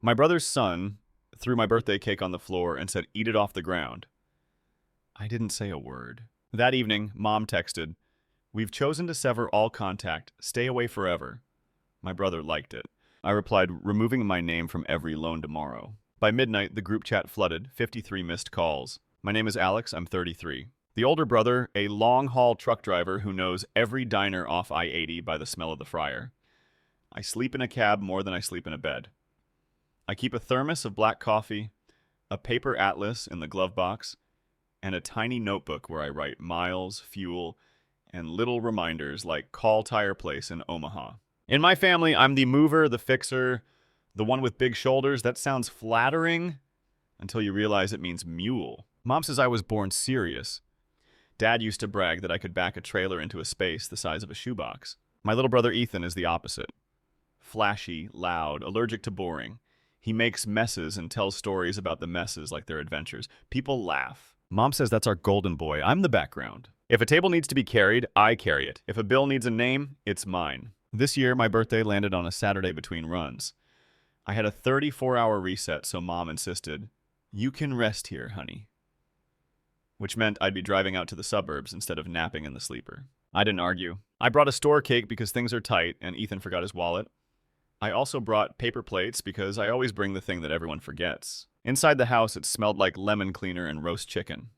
My brother's son threw my birthday cake on the floor and said, "Eat it off the ground." I didn't say a word. That evening, Mom texted, "We've chosen to sever all contact. Stay away forever." My brother liked it. I replied, removing my name from every loan tomorrow. By midnight, the group chat flooded, 53 missed calls. My name is Alex, I'm 33. The older brother, a long-haul truck driver who knows every diner off I-80 by the smell of the fryer. I sleep in a cab more than I sleep in a bed. I keep a thermos of black coffee, a paper atlas in the glove box, and a tiny notebook where I write miles, fuel, and little reminders like call tire place in Omaha. In my family, I'm the mover, the fixer, the one with big shoulders. That sounds flattering until you realize it means mule. Mom says I was born serious. Dad used to brag that I could back a trailer into a space the size of a shoebox. My little brother Ethan is the opposite. Flashy, loud, allergic to boring. He makes messes and tells stories about the messes like they're adventures. People laugh. Mom says that's our golden boy. I'm the background. If a table needs to be carried, I carry it. If a bill needs a name, it's mine. This year, my birthday landed on a Saturday between runs. I had a 34-hour reset, so Mom insisted, "You can rest here, honey." Which meant I'd be driving out to the suburbs instead of napping in the sleeper. I didn't argue. I brought a store cake because things are tight, and Ethan forgot his wallet. I also brought paper plates because I always bring the thing that everyone forgets. Inside the house, it smelled like lemon cleaner and roast chicken.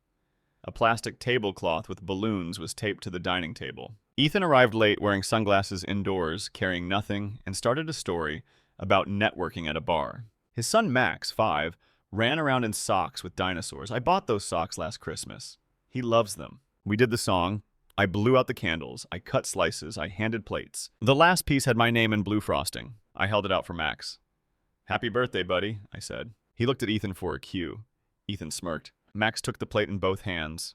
A plastic tablecloth with balloons was taped to the dining table. Ethan arrived late wearing sunglasses indoors, carrying nothing, and started a story about networking at a bar. His son Max, 5, ran around in socks with dinosaurs. I bought those socks last Christmas. He loves them. We did the song. I blew out the candles. I cut slices. I handed plates. The last piece had my name in blue frosting. I held it out for Max. "Happy birthday, buddy," I said. He looked at Ethan for a cue. Ethan smirked. Max took the plate in both hands,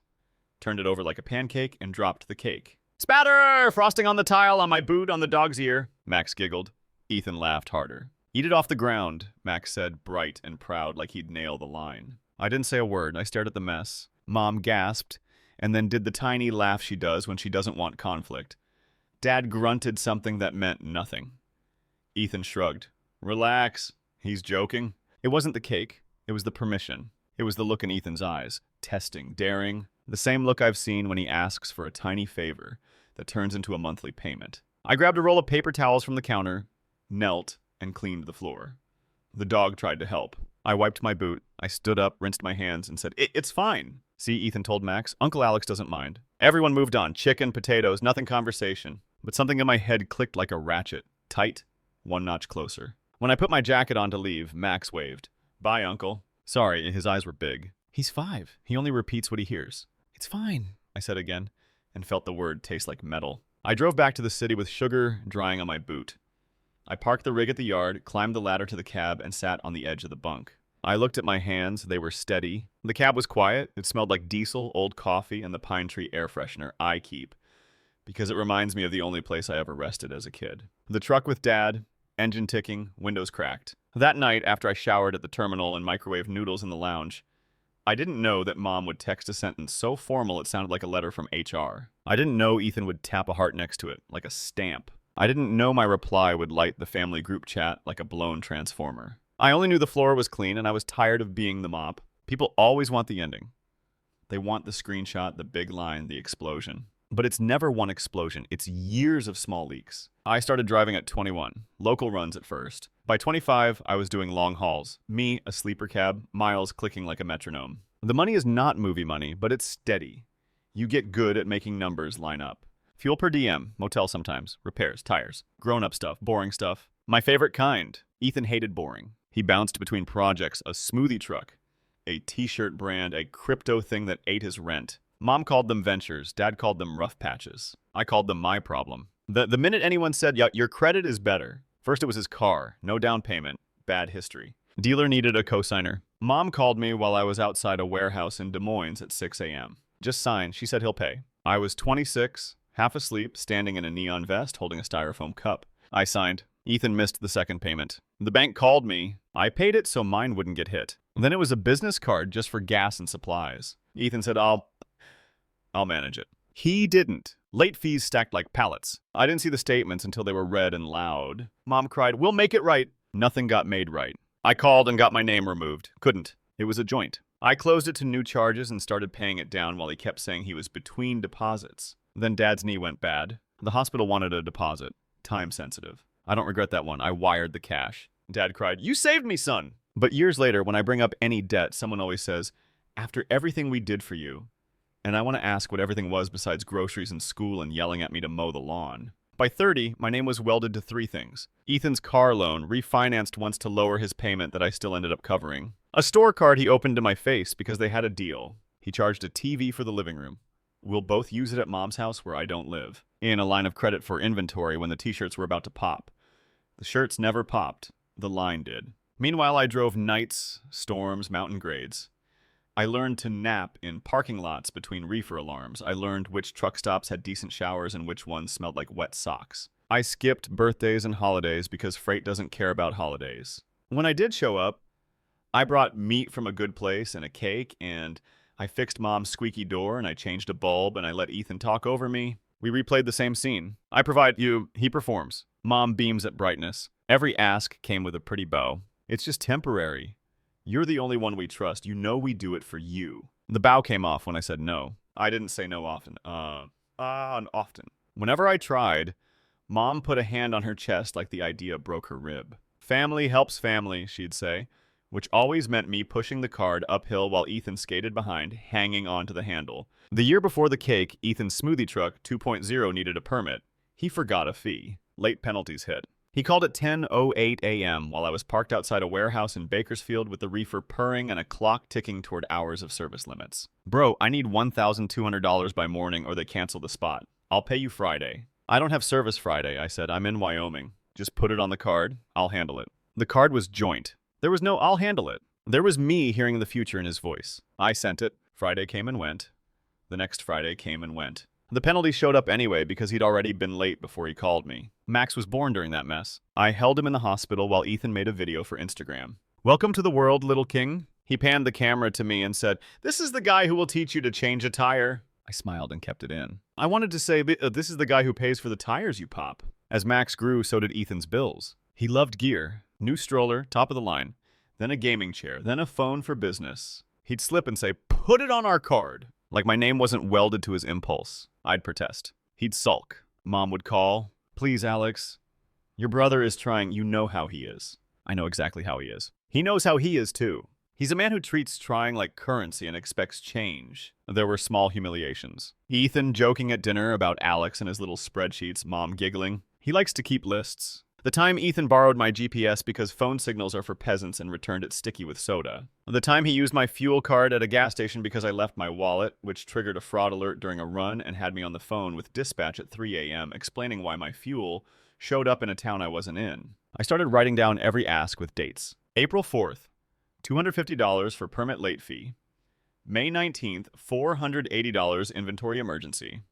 turned it over like a pancake, and dropped the cake. "Spatter! Frosting on the tile, on my boot, on the dog's ear." Max giggled. Ethan laughed harder. "Eat it off the ground," Max said, bright and proud, like he'd nail the line. I didn't say a word. I stared at the mess. Mom gasped, and then did the tiny laugh she does when she doesn't want conflict. Dad grunted something that meant nothing. Ethan shrugged. "Relax. He's joking." It wasn't the cake. It was the permission. It was the look in Ethan's eyes. Testing, daring. The same look I've seen when he asks for a tiny favor that turns into a monthly payment. I grabbed a roll of paper towels from the counter, knelt, and cleaned the floor. The dog tried to help. I wiped my boot. I stood up, rinsed my hands, and said, It's fine." "See," Ethan told Max, "Uncle Alex doesn't mind." Everyone moved on. Chicken, potatoes, nothing conversation. But something in my head clicked like a ratchet. Tight, one notch closer. When I put my jacket on to leave, Max waved. "Bye, Uncle." Sorry, his eyes were big. He's 5. He only repeats what he hears. "It's fine," I said again, and felt the word taste like metal. I drove back to the city with sugar drying on my boot. I parked the rig at the yard, climbed the ladder to the cab, and sat on the edge of the bunk. I looked at my hands. They were steady. The cab was quiet. It smelled like diesel, old coffee, and the pine tree air freshener I keep, because it reminds me of the only place I ever rested as a kid. The truck with Dad, engine ticking, windows cracked. That night, after I showered at the terminal and microwaved noodles in the lounge, I didn't know that Mom would text a sentence so formal it sounded like a letter from HR. I didn't know Ethan would tap a heart next to it, like a stamp. I didn't know my reply would light the family group chat like a blown transformer. I only knew the floor was clean, and I was tired of being the mop. People always want the ending. They want the screenshot, the big line, the explosion. But it's never one explosion. It's years of small leaks. I started driving at 21, local runs at first. By 25, I was doing long hauls. Me, a sleeper cab, miles clicking like a metronome. The money is not movie money, but it's steady. You get good at making numbers line up. Fuel per diem, motel sometimes, repairs, tires, grown-up stuff, boring stuff. My favorite kind. Ethan hated boring. He bounced between projects, a smoothie truck, a t-shirt brand, a crypto thing that ate his rent. Mom called them ventures. Dad called them rough patches. I called them my problem. The minute anyone said, "Yeah, your credit is better." First it was his car. No down payment. Bad history. Dealer needed a cosigner. Mom called me while I was outside a warehouse in Des Moines at 6 a.m. "Just sign." She said he'll pay. I was 26, half asleep, standing in a neon vest, holding a styrofoam cup. I signed. Ethan missed the second payment. The bank called me. I paid it so mine wouldn't get hit. Then it was a business card just for gas and supplies. Ethan said, I'll manage it. He didn't. Late fees stacked like pallets. I didn't see the statements until they were read and loud. Mom cried, "We'll make it right." Nothing got made right. I called and got my name removed. Couldn't. It was a joint. I closed it to new charges and started paying it down while he kept saying he was between deposits. Then Dad's knee went bad. The hospital wanted a deposit. Time sensitive. I don't regret that one. I wired the cash. Dad cried, "You saved me, son!" But years later, when I bring up any debt, someone always says, "After everything we did for you." And I want to ask what everything was besides groceries and school and yelling at me to mow the lawn. By 30, my name was welded to 3 things. Ethan's car loan, refinanced once to lower his payment that I still ended up covering. A store card he opened to my face because they had a deal. He charged a TV for the living room. We'll both use it at Mom's house where I don't live. In a line of credit for inventory when the t-shirts were about to pop. The shirts never popped. The line did. Meanwhile, I drove nights, storms, mountain grades. I learned to nap in parking lots between reefer alarms. I learned which truck stops had decent showers and which ones smelled like wet socks. I skipped birthdays and holidays because freight doesn't care about holidays. When I did show up, I brought meat from a good place and a cake, and I fixed Mom's squeaky door, and I changed a bulb, and I let Ethan talk over me. We replayed the same scene. I provide you, he performs. Mom beams at brightness. Every ask came with a pretty bow. It's just temporary. You're the only one we trust. You know we do it for you. The bow came off when I said no. I didn't say no often. Often. Whenever I tried, Mom put a hand on her chest like the idea broke her rib. Family helps family, she'd say, which always meant me pushing the card uphill while Ethan skated behind, hanging onto the handle. The year before the cake, Ethan's smoothie truck 2.0 needed a permit. He forgot a fee. Late penalties hit. He called at 10:08 a.m. while I was parked outside a warehouse in Bakersfield with the reefer purring and a clock ticking toward hours of service limits. "Bro, I need $1,200 by morning or they cancel the spot. I'll pay you Friday." "I don't have service Friday," I said. "I'm in Wyoming." "Just put it on the card. I'll handle it." The card was joint. There was no "I'll handle it." There was me hearing the future in his voice. I sent it. Friday came and went. The next Friday came and went. The penalty showed up anyway because he'd already been late before he called me. Max was born during that mess. I held him in the hospital while Ethan made a video for Instagram. "Welcome to the world, little king." He panned the camera to me and said, "This is the guy who will teach you to change a tire." I smiled and kept it in. I wanted to say, "This is the guy who pays for the tires you pop." As Max grew, so did Ethan's bills. He loved gear. New stroller, top of the line. Then a gaming chair. Then a phone for business. He'd slip and say, "Put it on our card." Like my name wasn't welded to his impulse. I'd protest. He'd sulk. Mom would call. "Please, Alex. Your brother is trying. You know how he is." I know exactly how he is. He knows how he is, too. He's a man who treats trying like currency and expects change. There were small humiliations. Ethan joking at dinner about Alex and his little spreadsheets, Mom giggling. He likes to keep lists. The time Ethan borrowed my GPS because phone signals are for peasants and returned it sticky with soda. The time he used my fuel card at a gas station because I left my wallet, which triggered a fraud alert during a run and had me on the phone with dispatch at 3 a.m. explaining why my fuel showed up in a town I wasn't in. I started writing down every ask with dates. April 4th, $250 for permit late fee. May 19th, $480 inventory emergency.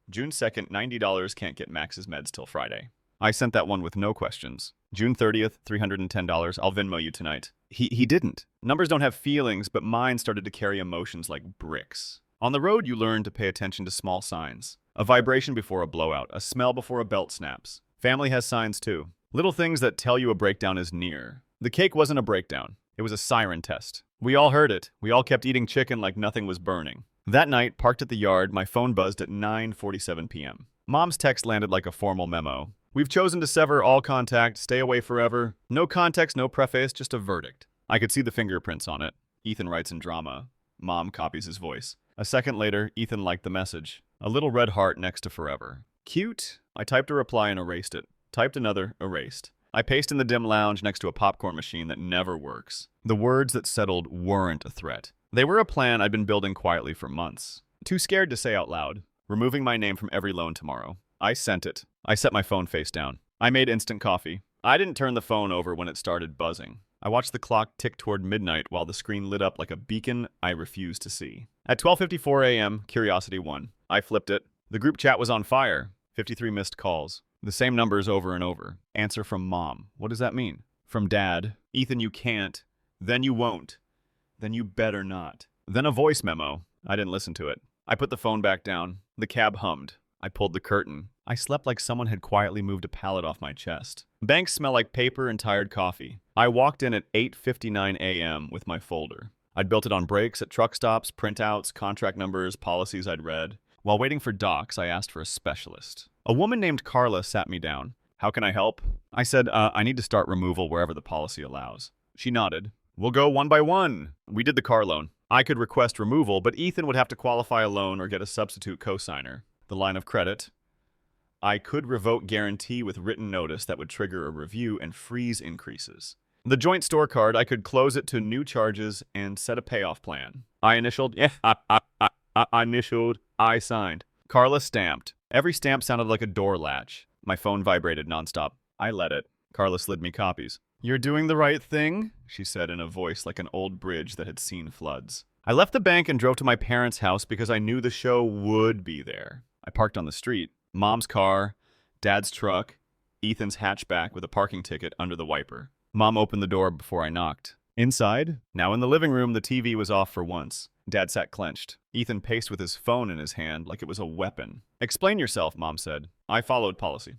June 2nd, $90 can't get Max's meds till Friday. I sent that one with no questions. June 30th, $310. I'll Venmo you tonight. He didn't. Numbers don't have feelings, but mine started to carry emotions like bricks. On the road, you learn to pay attention to small signs. A vibration before a blowout. A smell before a belt snaps. Family has signs too. Little things that tell you a breakdown is near. The cake wasn't a breakdown. It was a siren test. We all heard it. We all kept eating chicken like nothing was burning. That night, parked at the yard, my phone buzzed at 9:47 p.m. Mom's text landed like a formal memo. "We've chosen to sever all contact, stay away forever. No context, no preface, just a verdict." I could see the fingerprints on it. Ethan writes in drama. Mom copies his voice. A second later, Ethan liked the message. A little red heart next to forever. Cute. I typed a reply and erased it. Typed another, erased. I paced in the dim lounge next to a popcorn machine that never works. The words that settled weren't a threat. They were a plan I'd been building quietly for months. Too scared to say out loud. Removing my name from every loan tomorrow. I sent it. I set my phone face down. I made instant coffee. I didn't turn the phone over when it started buzzing. I watched the clock tick toward midnight while the screen lit up like a beacon I refused to see. At 12:54 a.m., curiosity won. I flipped it. The group chat was on fire. 53 missed calls. The same numbers over and over. Answer from Mom. What does that mean? From Dad. "Ethan, you can't. Then you won't. Then you better not." Then a voice memo. I didn't listen to it. I put the phone back down. The cab hummed. I pulled the curtain. I slept like someone had quietly moved a pallet off my chest. Banks smell like paper and tired coffee. I walked in at 8:59 a.m. with my folder. I'd built it on breaks at truck stops, printouts, contract numbers, policies I'd read. While waiting for docs, I asked for a specialist. A woman named Carla sat me down. "How can I help?" I said, I need to start removal wherever the policy allows. She nodded. "We'll go one by one." We did the car loan. I could request removal, but Ethan would have to qualify a loan or get a substitute cosigner. The line of credit. I could revoke guarantee with written notice that would trigger a review and freeze increases. The joint store card, I could close it to new charges and set a payoff plan. I initialed, I signed. Carla stamped. Every stamp sounded like a door latch. My phone vibrated nonstop. I let it. Carla slid me copies. "You're doing the right thing," she said in a voice like an old bridge that had seen floods. I left the bank and drove to my parents' house because I knew the show would be there. I parked on the street. Mom's car, Dad's truck, Ethan's hatchback with a parking ticket under the wiper. Mom opened the door before I knocked. Inside, now in the living room, the TV was off for once. Dad sat clenched. Ethan paced with his phone in his hand like it was a weapon. "Explain yourself," Mom said. I followed policy.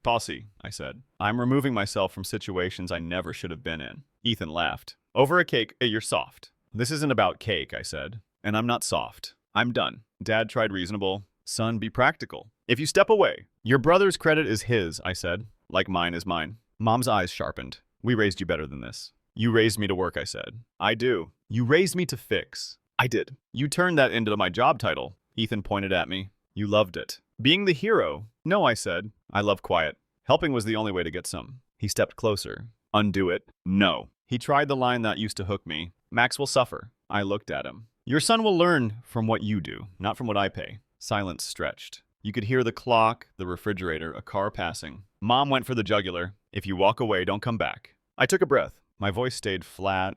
"Policy," I said. "I'm removing myself from situations I never should have been in." Ethan laughed. "Over a cake, you're soft." "This isn't about cake," I said. "And I'm not soft. I'm done." Dad tried reasonable. "Son, be practical. If you step away, your brother's credit is his," I said. "Like mine is mine." Mom's eyes sharpened. "We raised you better than this." "You raised me to work," I said. "I do." "You raised me to fix." "I did." "You turned that into my job title." Ethan pointed at me. "You loved it." "Being the hero." "No," I said. "I love quiet. Helping was the only way to get some." He stepped closer. "Undo it." "No." He tried the line that used to hook me. "Max will suffer." I looked at him. "Your son will learn from what you do, not from what I pay." Silence stretched. You could hear the clock, the refrigerator, a car passing. Mom went for the jugular. "If you walk away, don't come back." I took a breath. My voice stayed flat,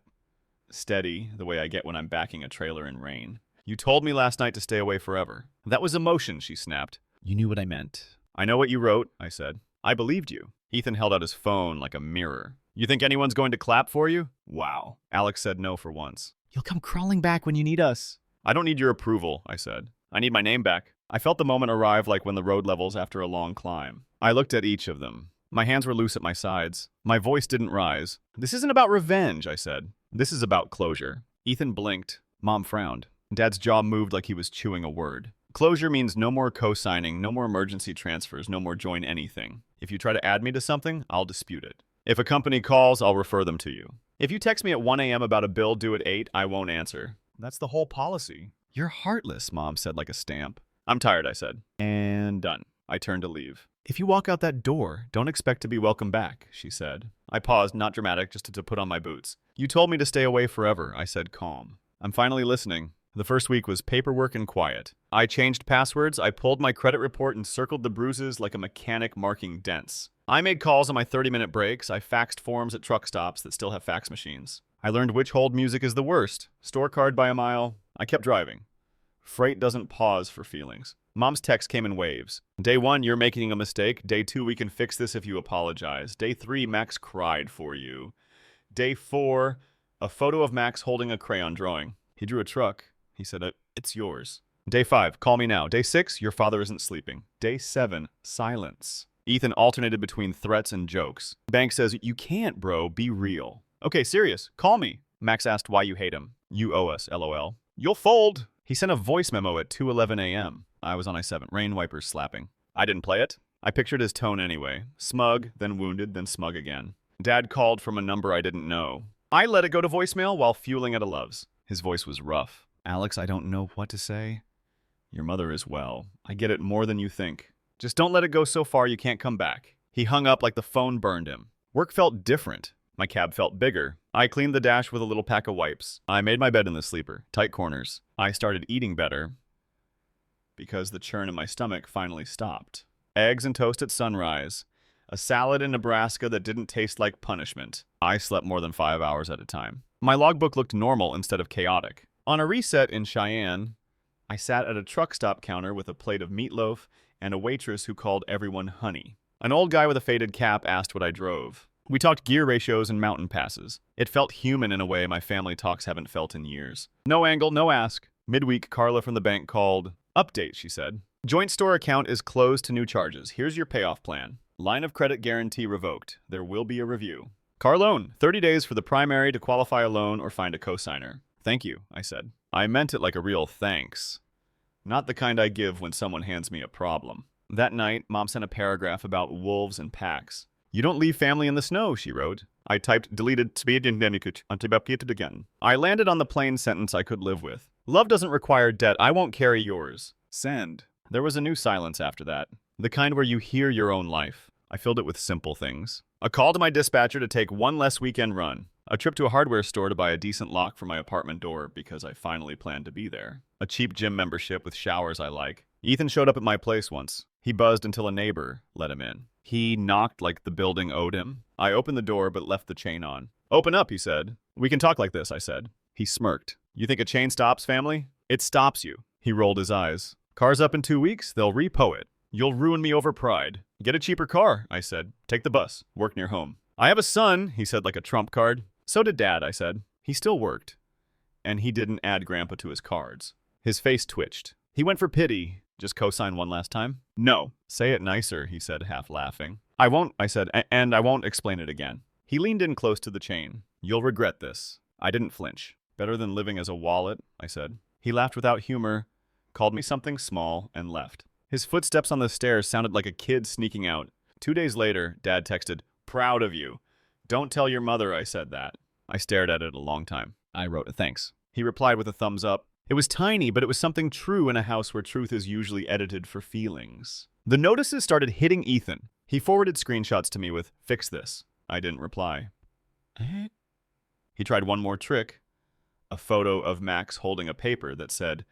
steady, the way I get when I'm backing a trailer in rain. "You told me last night to stay away forever." "That was emotion," she snapped. "You knew what I meant." "I know what you wrote," I said. "I believed you." Ethan held out his phone like a mirror. "You think anyone's going to clap for you?" Wow. Alex said no for once. "You'll come crawling back when you need us." "I don't need your approval," I said. "I need my name back." I felt the moment arrive like when the road levels after a long climb. I looked at each of them. My hands were loose at my sides. My voice didn't rise. "This isn't about revenge," I said. "This is about closure." Ethan blinked. Mom frowned. Dad's jaw moved like he was chewing a word. "Closure means no more co-signing, no more emergency transfers, no more join anything. If you try to add me to something, I'll dispute it. If a company calls, I'll refer them to you. If you text me at 1 a.m. about a bill due at 8, I won't answer." That's the whole policy. "You're heartless," Mom said like a stamp. "I'm tired," I said. And done. I turned to leave. "If you walk out that door, don't expect to be welcome back," she said. I paused, not dramatic, just to put on my boots. "You told me to stay away forever," I said, calm. "I'm finally listening." The first week was paperwork and quiet. I changed passwords, I pulled my credit report and circled the bruises like a mechanic marking dents. I made calls on my 30-minute breaks, I faxed forms at truck stops that still have fax machines. I learned which hold music is the worst. Store card by a mile. I kept driving. Freight doesn't pause for feelings. Mom's text came in waves. "Day 1, you're making a mistake. Day 2, we can fix this if you apologize. Day 3, Max cried for you. Day 4, a photo of Max holding a crayon drawing. He drew a truck. He said, it's yours. Day 5, call me now. Day 6, your father isn't sleeping. Day 7, silence." Ethan alternated between threats and jokes. Bank says, "You can't, bro. Be real." "Okay, serious. Call me." Max asked why you hate him. "You owe us, LOL." "You'll fold." He sent a voice memo at 2:11 a.m. I was on I-7, rain wipers slapping. I didn't play it. I pictured his tone anyway. Smug, then wounded, then smug again. Dad called from a number I didn't know. I let it go to voicemail while fueling at a Love's. His voice was rough. "Alex, I don't know what to say." "Your mother is well. I get it more than you think. Just don't let it go so far you can't come back." He hung up like the phone burned him. Work felt different. My cab felt bigger. I cleaned the dash with a little pack of wipes. I made my bed in the sleeper, tight corners. I started eating better because the churn in my stomach finally stopped. Eggs and toast at sunrise. A salad in Nebraska that didn't taste like punishment. I slept more than 5 hours at a time. My logbook looked normal instead of chaotic. On a reset in Cheyenne, I sat at a truck stop counter with a plate of meatloaf and a waitress who called everyone honey. An old guy with a faded cap asked what I drove. We talked gear ratios and mountain passes. It felt human in a way my family talks haven't felt in years. No angle, no ask. Midweek, Carla from the bank called. Update, she said. Joint store account is closed to new charges. Here's your payoff plan. Line of credit guarantee revoked. There will be a review. Car loan. 30 days for the primary to qualify a loan or find a cosigner. Thank you, I said. I meant it like a real thanks. Not the kind I give when someone hands me a problem. That night, Mom sent a paragraph about wolves and packs. You don't leave family in the snow, she wrote. I typed deleted speed again. I landed on the plain sentence I could live with. Love doesn't require debt. I won't carry yours. Send. There was a new silence after that. The kind where you hear your own life. I filled it with simple things. A call to my dispatcher to take one less weekend run. A trip to a hardware store to buy a decent lock for my apartment door because I finally planned to be there. A cheap gym membership with showers I like. Ethan showed up at my place once. He buzzed until a neighbor let him in. He knocked like the building owed him. I opened the door but left the chain on. Open up, he said. We can talk like this, I said. He smirked. You think a chain stops, family? It stops you. He rolled his eyes. Car's up in 2 weeks, they'll repo it. You'll ruin me over pride. Get a cheaper car, I said. Take the bus. Work near home. I have a son, he said like a trump card. So did Dad, I said. He still worked. And he didn't add Grandpa to his cards. His face twitched. He went for pity. Just cosign one last time? No. Say it nicer, he said, half laughing. I won't, I said, and I won't explain it again. He leaned in close to the chain. You'll regret this. I didn't flinch. Better than living as a wallet, I said. He laughed without humor, called me something small, and left. His footsteps on the stairs sounded like a kid sneaking out. 2 days later, Dad texted, proud of you. Don't tell your mother I said that. I stared at it a long time. I wrote a thanks. He replied with a thumbs up. It was tiny, but it was something true in a house where truth is usually edited for feelings. The notices started hitting Ethan. He forwarded screenshots to me with, fix this. I didn't reply. He tried one more trick. A photo of Max holding a paper that said,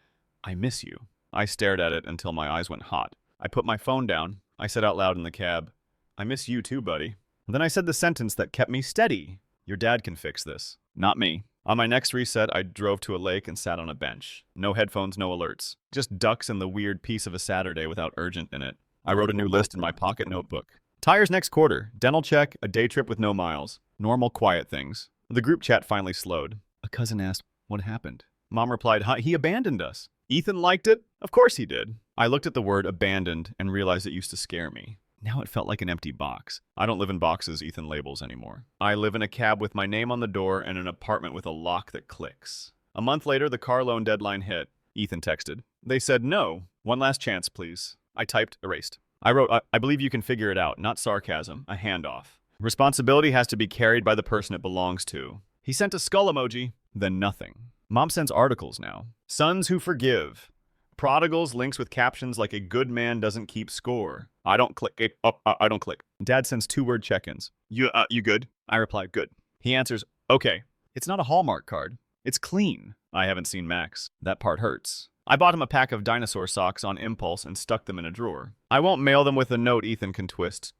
I miss you. I stared at it until my eyes went hot. I put my phone down. I said out loud in the cab, I miss you too, buddy. Then I said the sentence that kept me steady. Your dad can fix this. Not me. On my next reset, I drove to a lake and sat on a bench. No headphones, no alerts. Just ducks and the weird piece of a Saturday without urgent in it. I wrote a new list in my pocket notebook. Tires next quarter. Dental check. A day trip with no miles. Normal, quiet things. The group chat finally slowed. A cousin asked, what happened? Mom replied, he abandoned us. Ethan liked it? Of course he did. I looked at the word abandoned and realized it used to scare me. Now it felt like an empty box. I don't live in boxes Ethan labels anymore. I live in a cab with my name on the door and an apartment with a lock that clicks. A month later, the car loan deadline hit. Ethan texted. They said no. One last chance, please. I typed, erased. I wrote, I believe you can figure it out. Not sarcasm. A handoff. Responsibility has to be carried by the person it belongs to. He sent a skull emoji, then nothing. Mom sends articles now. Sons who forgive. Prodigals links with captions like a good man doesn't keep score. I don't click it. I don't click. Dad sends 2-word check-ins. You good? I reply, good. He answers, okay. It's not a Hallmark card. It's clean. I haven't seen Max. That part hurts. I bought him a pack of dinosaur socks on impulse and stuck them in a drawer. I won't mail them with a note Ethan can twist.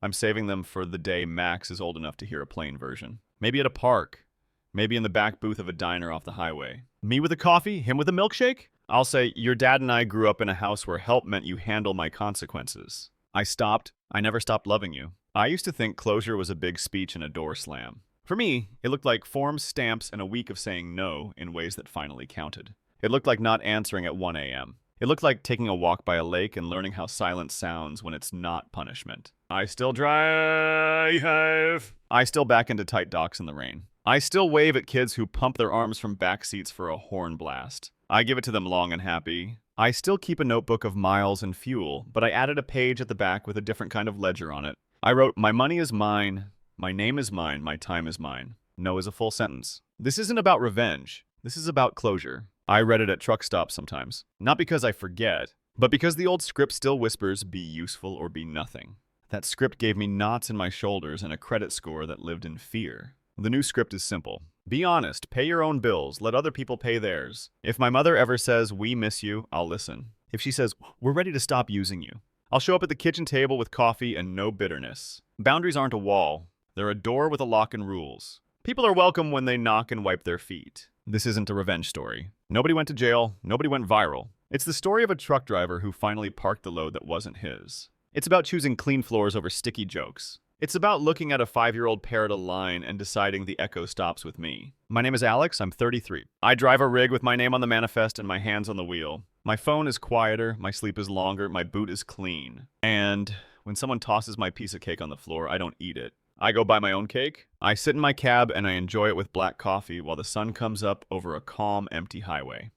I'm saving them for the day Max is old enough to hear a plain version. Maybe at a park. Maybe in the back booth of a diner off the highway. Me with a coffee, him with a milkshake? I'll say, your dad and I grew up in a house where help meant you handle my consequences. I never stopped loving you. I used to think closure was a big speech and a door slam. For me, it looked like forms, stamps, and a week of saying no in ways that finally counted. It looked like not answering at 1 a.m. It looked like taking a walk by a lake and learning how silence sounds when it's not punishment. I still drive. I still back into tight docks in the rain. I still wave at kids who pump their arms from back seats for a horn blast. I give it to them long and happy. I still keep a notebook of miles and fuel, but I added a page at the back with a different kind of ledger on it. I wrote, my money is mine, my name is mine, my time is mine. No is a full sentence. This isn't about revenge. This is about closure. I read it at truck stops sometimes. Not because I forget, but because the old script still whispers, be useful or be nothing. That script gave me knots in my shoulders and a credit score that lived in fear. The new script is simple. Be honest, pay your own bills, let other people pay theirs. If my mother ever says, we miss you, I'll listen. If she says, we're ready to stop using you, I'll show up at the kitchen table with coffee and no bitterness. Boundaries aren't a wall. They're a door with a lock and rules. People are welcome when they knock and wipe their feet. This isn't a revenge story. Nobody went to jail. Nobody went viral. It's the story of a truck driver who finally parked the load that wasn't his. It's about choosing clean floors over sticky jokes. It's about looking at a 5-year-old parrot a line and deciding the echo stops with me. My name is Alex. I'm 33. I drive a rig with my name on the manifest and my hands on the wheel. My phone is quieter, my sleep is longer, my boot is clean. And when someone tosses my piece of cake on the floor, I don't eat it. I go buy my own cake. I sit in my cab and I enjoy it with black coffee while the sun comes up over a calm, empty highway.